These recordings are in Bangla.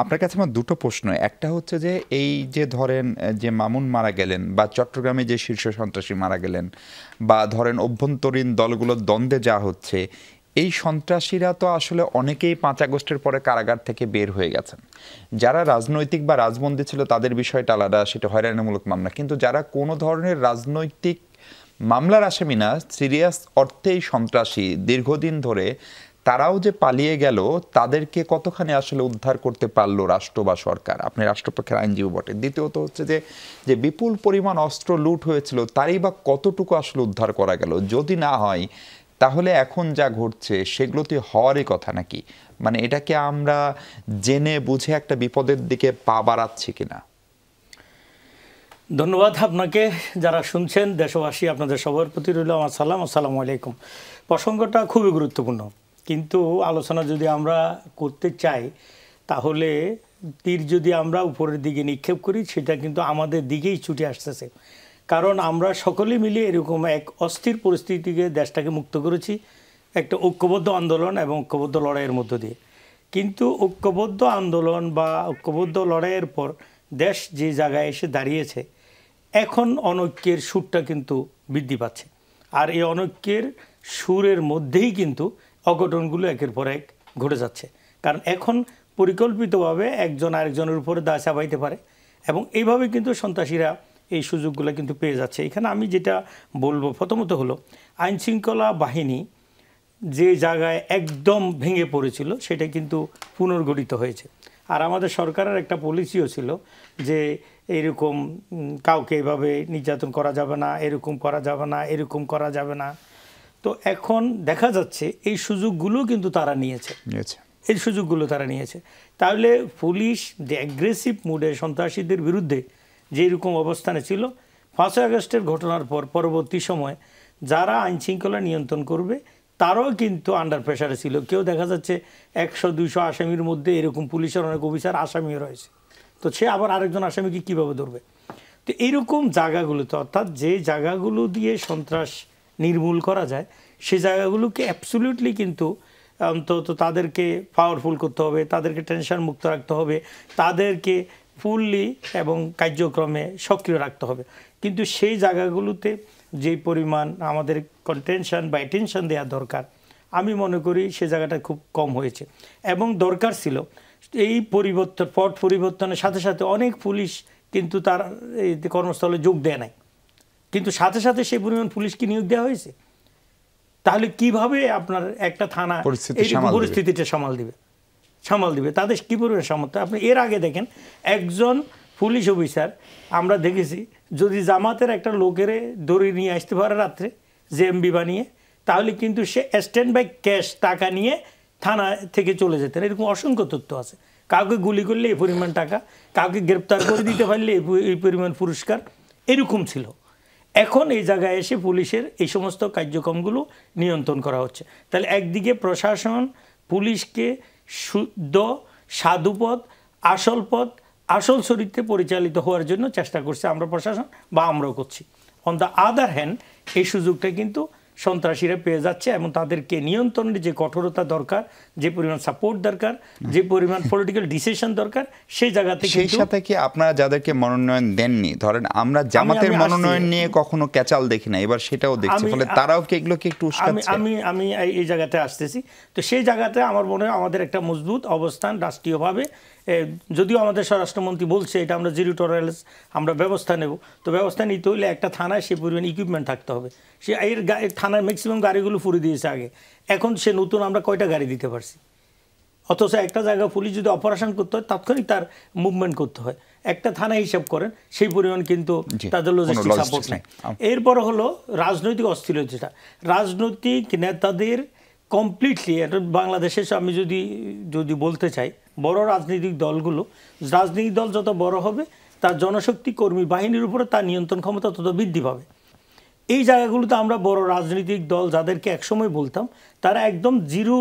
আপনার কাছে আমার দুটো প্রশ্ন। একটা হচ্ছে যে এই যে ধরেন যে মামুন মারা গেলেন বা চট্টগ্রামে যে শীর্ষ সন্ত্রাসী মারা গেলেন বা ধরেন অভ্যন্তরীণ দলগুলোর দ্বন্দ্বে যা হচ্ছে, এই সন্ত্রাসীরা তো আসলে অনেকেই 5 আগস্টের পরে কারাগার থেকে বের হয়ে গেছেন। যারা রাজনৈতিক বা রাজবন্দী ছিল তাদের বিষয়টা আলাদা, সেটা হয়রানিমূলক মামলা। কিন্তু যারা কোনো ধরনের রাজনৈতিক মামলার আসামি না, সিরিয়াস অর্থেই সন্ত্রাসী দীর্ঘদিন ধরে, তারাও যে পালিয়ে গেল, তাদেরকে কতখানি আসলে উদ্ধার করতে পারলো রাষ্ট্র বা সরকার? আপনি রাষ্ট্রপক্ষের আইনজীবী বটে। দ্বিতীয়ত হচ্ছে যে বিপুল পরিমাণ অস্ত্র লুট হয়েছিল, তারই বা কতটুকু আসলে উদ্ধার করা গেল? যদি না হয়, তাহলে এখন যা ঘটছে সেগুলোতে হওয়ারই কথা নাকি? মানে এটাকে আমরা জেনে বুঝে একটা বিপদের দিকে পা বাড়াচ্ছি কিনা? ধন্যবাদ আপনাকে। যারা শুনছেন দেশবাসী, আপনাদের সবার প্রতি রইল আমার সালাম। আসসালামু আলাইকুম। প্রসঙ্গটা খুবই গুরুত্বপূর্ণ, কিন্তু আলোচনা যদি আমরা করতে চাই তাহলে তীর যদি আমরা উপরের দিকে নিক্ষেপ করি, সেটা কিন্তু আমাদের দিকেই ছুটে আসতেছে। কারণ আমরা সকলে মিলে এরকম এক অস্থির পরিস্থিতিকে দেশটাকে মুক্ত করেছি একটা ঐক্যবদ্ধ আন্দোলন এবং ঐক্যবদ্ধ লড়াইয়ের মধ্য দিয়ে। কিন্তু ঐক্যবদ্ধ আন্দোলন বা ঐক্যবদ্ধ লড়াইয়ের পর দেশ যে জায়গায় এসে দাঁড়িয়েছে, এখন অনৈক্যের সুরটা কিন্তু বৃদ্ধি পাচ্ছে। আর এই অনৈক্যের সুরের মধ্যেই কিন্তু অঘটনগুলো একের পর এক ঘটে যাচ্ছে। কারণ এখন পরিকল্পিতভাবে একজন আরেকজনের উপরে দায় চাপাইতে পারে, এবং এইভাবে কিন্তু সন্ত্রাসীরা এই সুযোগগুলো কিন্তু পেয়ে যাচ্ছে। এখানে আমি যেটা বলবো প্রথমত হলো, আইনশৃঙ্খলা বাহিনী যে জায়গায় একদম ভেঙে পড়েছিল সেটা কিন্তু পুনর্গঠিত হয়েছে। আর আমাদের সরকারের একটা পলিসিও ছিল যে এরকম কাউকে এভাবে নির্যাতন করা যাবে না, এরকম করা যাবে না, এরকম করা যাবে না। তো এখন দেখা যাচ্ছে এই সুযোগগুলো কিন্তু তারা নিয়েছে, এই সুযোগগুলো তারা নিয়েছে। তাহলে পুলিশ যে অ্যাগ্রেসিভ মুডে সন্ত্রাসীদের বিরুদ্ধে যে এরকম অবস্থানে ছিল, 5 আগস্টের ঘটনার পর পরবর্তী সময়ে যারা আইনশৃঙ্খলা নিয়ন্ত্রণ করবে তারাও কিন্তু আন্ডার প্রেশারে ছিল। কেউ দেখা যাচ্ছে 100-200 আসামির মধ্যে এরকম পুলিশের অনেক অফিসার আসামিও রয়েছে, তো সে আবার আরেকজন আসামিকে কীভাবে ধরবে? তো এইরকম জায়গাগুলোতে, অর্থাৎ যে জায়গাগুলো দিয়ে সন্ত্রাস নির্মূল করা যায়, সে জায়গাগুলোকে অ্যাবসলিউটলি কিন্তু অন্তত তাদেরকে পাওয়ারফুল করতে হবে, তাদেরকে টেনশন মুক্ত রাখতে হবে, তাদেরকে ফুললি এবং কার্যক্রমে সক্রিয় রাখতে হবে। কিন্তু সেই জায়গাগুলোতে যে পরিমাণ আমাদের কন্টেনশন বা অ্যাটেনশন দেওয়া দরকার, আমি মনে করি সে জায়গাটা খুব কম হয়েছে। এবং দরকার ছিল এই পরিবর্তন, পট পরিবর্তনের সাথে সাথে অনেক পুলিশ কিন্তু তার এই কর্মস্থলে যোগ দেয় নাই, কিন্তু সাথে সাথে সেই পরিমাণ পুলিশকে নিয়োগ দেওয়া হয়েছে। তাহলে কিভাবে আপনার একটা থানা এই পরিস্থিতিটা সামাল দিবে, তাদের কী পরিমাণ সামর্থ্য? আপনি এর আগে দেখেন, একজন পুলিশ অফিসার আমরা দেখেছি যদি জামাতের একটা লোকেরে ধরে নিয়ে আসতে পারে রাত্রে জেএমবি বানিয়ে, তাহলে কিন্তু সে স্ট্যান্ড বাই ক্যাশ টাকা নিয়ে থানা থেকে চলে যেতেন। এরকম অসংখ্য তথ্য আছে। কাউকে গুলি করলে এই পরিমাণ টাকা, কাউকে গ্রেপ্তার করে দিতে পারলে এই পরিমাণ পুরস্কার, এরকম ছিল। এখন এই জায়গায় এসে পুলিশের এই সমস্ত কার্যক্রমগুলো নিয়ন্ত্রণ করা হচ্ছে। তাহলে একদিকে প্রশাসন পুলিশকে শুদ্ধ সাধুপথ, আসল পথ, আসল চরিত্রে পরিচালিত হওয়ার জন্য চেষ্টা করছে আমরা প্রশাসন, বা আমরাও করছি। অন দ্য আদার হ্যান্ড এই সুযোগটা কিন্তু সন্ত্রাসীরা পেয়ে যাচ্ছে, এবং তাদেরকে নিয়ন্ত্রণের যে কঠোরতা দরকার, যে পরিমাণ সাপোর্ট দরকার, যে পরিমাণ পলিটিক্যাল ডিসিশন দরকার, সেই জায়গা থেকে। সেই সাথে কি আপনারা যাদেরকে মনোনয়ন দেননি, ধরেন আমরা জামাতের মনোনয়ন নিয়ে কখনো ক্যাচাল দেখি না, এবার সেটাও দেখছি, ফলে তারাও কি এগুলোকে একটু উস্কাচ্ছে? আমি এই জায়গাতে আসতেছি। তো সেই জায়গাতে আমার মনে হয় আমাদের একটা মজবুত অবস্থান রাষ্ট্রীয়ভাবে, যদিও আমাদের স্বরাষ্ট্রমন্ত্রী বলছে এটা আমরা জিরো টলারেন্স আমরা ব্যবস্থা নেব, তো ব্যবস্থা নিতে হইলে একটা থানায় সে পরিমাণ ইকুইপমেন্ট থাকতে হবে। সে এর থানায় ম্যাক্সিমাম গাড়িগুলো ফুরিয়ে দিয়েছে আগে, এখন সে নতুন আমরা কয়টা গাড়ি দিতে পারছি? অথচ একটা জায়গায় পুলিশ যদি অপারেশন করতে হয় তাৎক্ষণিক তার মুভমেন্ট করতে হয়। একটা থানা হিসাব করেন সেই পরিমাণ কিন্তু তাদের লজিস্টিক সাপোর্ট নেই। এরপরে হলো রাজনৈতিক অস্থিরতা, রাজনৈতিক নেতাদের কমপ্লিটলি বাংলাদেশে আমি যদি বলতে চাই, বড় রাজনৈতিক দলগুলো, রাজনৈতিক দল যত বড় হবে তার জনশক্তি কর্মী বাহিনীর উপরে তার নিয়ন্ত্রণ ক্ষমতা তত বৃদ্ধি পাবে। এই জায়গাগুলোতে আমরা বড় রাজনৈতিক দল যাদেরকে একসময় বলতাম, তারা একদম জিরো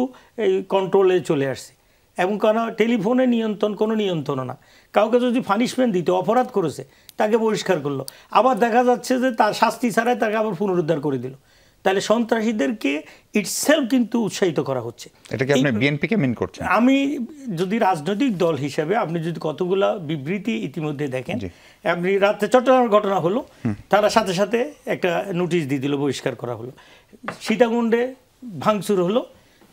কন্ট্রোলে চলে আসছে। এবং কেন টেলিফোনে নিয়ন্ত্রণ, কোনো নিয়ন্ত্রণ না। কাউকে যদি পানিশমেন্ট দিতে, অপরাধ করেছে তাকে বহিষ্কার করলো, আবার দেখা যাচ্ছে যে তার শাস্তি ছাড়াই তাকে আবার পুনরুদ্ধার করে দিল। তাহলে সন্ত্রাসীদেরকে ইটসেলফ কিন্তু উৎসাহিত করা হচ্ছে। এটা কি আপনি বিএনপিকে মিন করছেন? আমি যদি রাজনৈতিক দল হিসেবে আপনি যদি কতগুলা বিবৃতি ইতিমধ্যে দেখেন, আপনি রাতে চট্টগ্রামের ঘটনা হলো, তারা সাথে সাথে একটা নোটিশ দিয়ে দিল, বহিষ্কার করা হলো। সীতাকুণ্ডে ভাঙচুর হলো,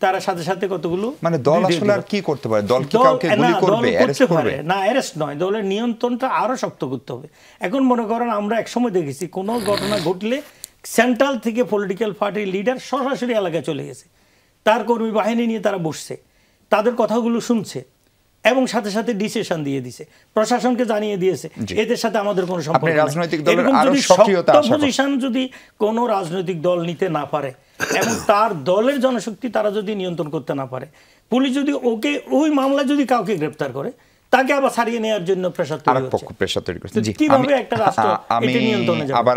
তারা সাথে সাথে কতগুলো, মানে দল আসলে আর কি করতে পারে? দল কি কাউকে গুলি করবে, অ্যারেস্ট করবে? না, অ্যারেস্ট নয়, দলের নিয়ন্ত্রণটা আরো শক্ত করতে হবে। এখন মনে করেন আমরা একসময় দেখেছি কোনো ঘটনা ঘটলে সেন্ট্রাল থেকে পলিটিক্যাল পার্টির লিডার সরাসরি এলাকায় চলে গেছে, তার কর্মী বাহিনী নিয়ে তারা বসছে, তাদের কথাগুলো শুনছে এবং সাথে সাথে ডিসিশন দিয়ে দিছে, প্রশাসনকে জানিয়ে দিয়েছে এদের সাথে আমাদের কোনো সম্পর্ক নেই। রাজনৈতিক দলের আরো সক্রিয়তা আশা করছেন? পজিশন যদি কোনো রাজনৈতিক দল নিতে না পারে এবং তার দলের জনশক্তি তারা যদি নিয়ন্ত্রণ করতে না পারে, পুলিশ যদি ওই মামলায় যদি কাউকে গ্রেফতার করে, তাকে আবার ছাড়িয়ে নেওয়ার জন্য প্রেসার তৈরি হচ্ছে। প্রেসার তৈরি করছে। কিভাবে একটা রাষ্ট্র এটা নিয়ন্ত্রণে যাবে? আবার